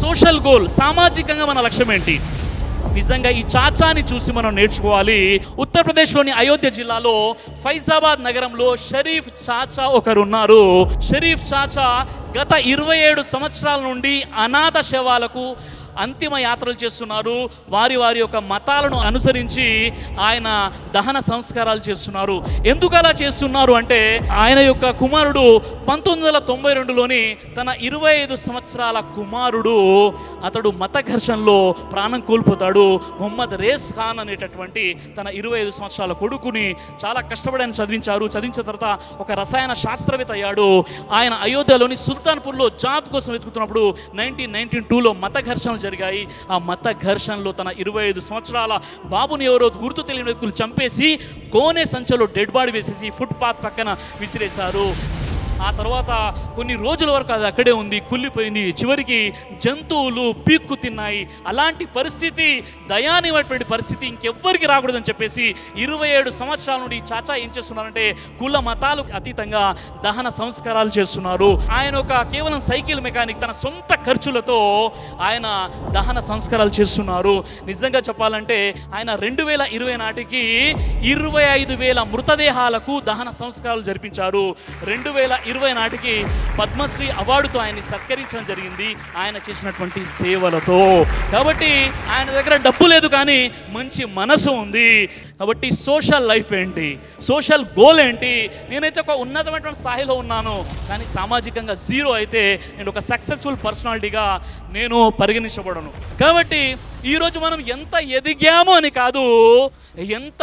Social goal, సామాజికంగా మన లక్ష్యం ఏంటి? నిజంగా ఈ చాచాని చూసి మనం నేర్చుకోవాలి. ఉత్తరప్రదేశ్లోని అయోధ్య జిల్లాలో ఫైజాబాద్ నగరంలో షరీఫ్ చాచా ఒకరు ఉన్నారు. షరీఫ్ చాచా గత 27 సంవత్సరాల నుండి అనాథ శవాలకు అంతిమ యాత్రలు చేస్తున్నారు. వారి యొక్క మతాలను అనుసరించి ఆయన దహన సంస్కారాలు చేస్తున్నారు. ఎందుకు అలా చేస్తున్నారు అంటే, ఆయన యొక్క కుమారుడు 1992లోని తన 25 సంవత్సరాల కుమారుడు అతడు మత ఘర్షణలో ప్రాణం కోల్పోతాడు. మొహమ్మద్ రేస్ ఖాన్ అనేటటువంటి తన 25 సంవత్సరాల కొడుకుని చాలా కష్టపడి చదివించిన తర్వాత ఒక రసాయన శాస్త్రవేత్త అయ్యాడు. ఆయన అయోధ్యలోని సుల్తాన్పూర్లో జాబ్ కోసం వెతుకుతున్నప్పుడు 1992లో మత ఘర్షణ జరిగాయి. ఆ మత ఘర్షణలో తన 25 సంవత్సరాల బాబుని ఎవరో గుర్తు తెలియని వ్యక్తులు చంపేసి గోనె సంచలో డెడ్ బాడీ వేసేసి ఫుట్పాత్ పక్కన విసిరేశారు. ఆ తర్వాత కొన్ని రోజుల వరకు అది అక్కడే ఉంది, కుళ్ళిపోయింది. చివరికి జంతువులు పీక్కు తిన్నాయి. అలాంటి పరిస్థితి, దయానీయమైనటువంటి పరిస్థితి ఇంకెవ్వరికి రాకూడదని చెప్పేసి 27 సంవత్సరాల నుండి చాచా ఏం చేస్తున్నారంటే కుల మతాలు అతీతంగా దహన సంస్కారాలు చేస్తున్నారు. ఆయన ఒక కేవలం సైకిల్ మెకానిక్, తన సొంత ఖర్చులతో ఆయన దహన సంస్కారాలు చేస్తున్నారు. నిజంగా చెప్పాలంటే ఆయన 2020 నాటికి 25,000 మృతదేహాలకు దహన సంస్కారాలు జరిపించారు. 2020 నాటికి పద్మశ్రీ అవార్డుతో ఆయన్ని సత్కరించడం జరిగింది ఆయన చేసినటువంటి సేవలతో. కాబట్టి ఆయన దగ్గర డబ్బు లేదు కానీ మంచి మనసు ఉంది. కాబట్టి సోషల్ లైఫ్ ఏంటి, సోషల్ గోల్ ఏంటి? నేనైతే ఒక ఉన్నతమైనటువంటి స్థాయిలో ఉన్నాను కానీ సామాజికంగా జీరో అయితే నేను ఒక సక్సెస్ఫుల్ పర్సనాలిటీగా నేను పరిగణించబడను. కాబట్టి ఈరోజు మనం ఎంత ఎదిగామో అని కాదు, ఎంత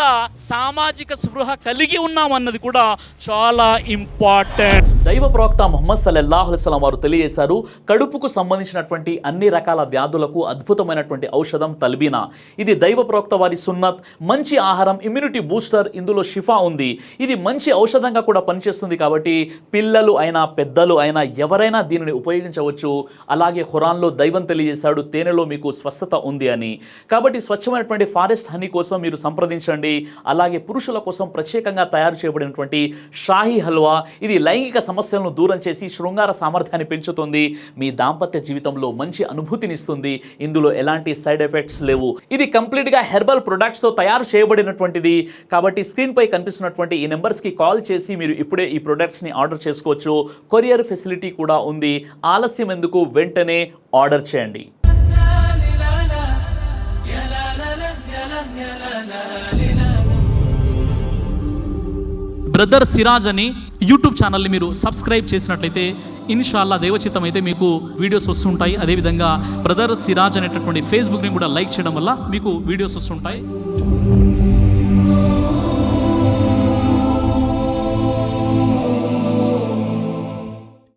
సామాజిక స్పృహ కలిగి ఉన్నామన్నది కూడా చాలా ఇంపార్టెంట్. దైవ ప్రవక్త ముహమ్మద్ సల్లల్లాహు అలైహి వసల్లం వారు తెలియజేశారు, కడుపుకు సంబంధించినటువంటి అన్ని రకాల వ్యాధులకు అద్భుతమైనటువంటి ఔషధం తల్బీనా. ఇది దైవ ప్రవక్త వారి సున్నత్. మంచి ఆహారం, ఇమ్యూనిటీ బూస్టర్, ఇందులో షిఫా ఉంది. ఇది మంచి ఔషధంగా కూడా పనిచేస్తుంది. కాబట్టి పిల్లలు అయినా పెద్దలు అయినా ఎవరైనా దీనిని ఉపయోగించవచ్చు. అలాగే ఖురాన్లో దైవం తెలియజేశాడు, తేనెలో మీకు స్వస్థత ఉంది అని. కాబట్టి స్వచ్ఛమైనటువంటి ఫారెస్ట్ హనీ కోసం మీరు సంప్రదించండి. అలాగే పురుషుల కోసం ప్రత్యేకంగా తయారు చేయబడినటువంటి షాహీ హల్వా, ఇది లైంగిక సమస్యలను దూరం చేసి శృంగార సామర్థ్యాన్ని పెంచుతుంది. మీ దాంపత్య జీవితంలో మంచి అనుభూతినిస్తుంది. ఇందులో ఎలాంటి సైడ్ ఎఫెక్ట్స్ లేవు. ఇది కంప్లీట్గా హెర్బల్ ప్రొడక్ట్స్ తో తయారు చేయబడినటువంటిది. కాబట్టి స్క్రీన్ పై కనిపిస్తున్నటువంటి ఈ నెంబర్స్ కి కాల్ చేసి మీరు ఇప్పుడే ఈ ప్రొడక్ట్స్ ని ఆర్డర్ చేసుకోవచ్చు. కొరియర్ ఫెసిలిటీ కూడా ఉంది. ఆలస్యం ఎందుకు, వెంటనే ఆర్డర్ చేయండి. బ్రదర్ సిరాజ్ అని యూట్యూబ్ ఛానల్ని మీరు సబ్స్క్రైబ్ చేసినట్లయితే ఇన్షాల్లా దైవచిత్తం అయితే మీకు వీడియోస్ వస్తుంటాయి. అదేవిధంగా బ్రదర్ సిరాజ్ అనేటటువంటి ఫేస్బుక్ని కూడా లైక్ చేయడం వల్ల మీకు వీడియోస్ వస్తుంటాయి.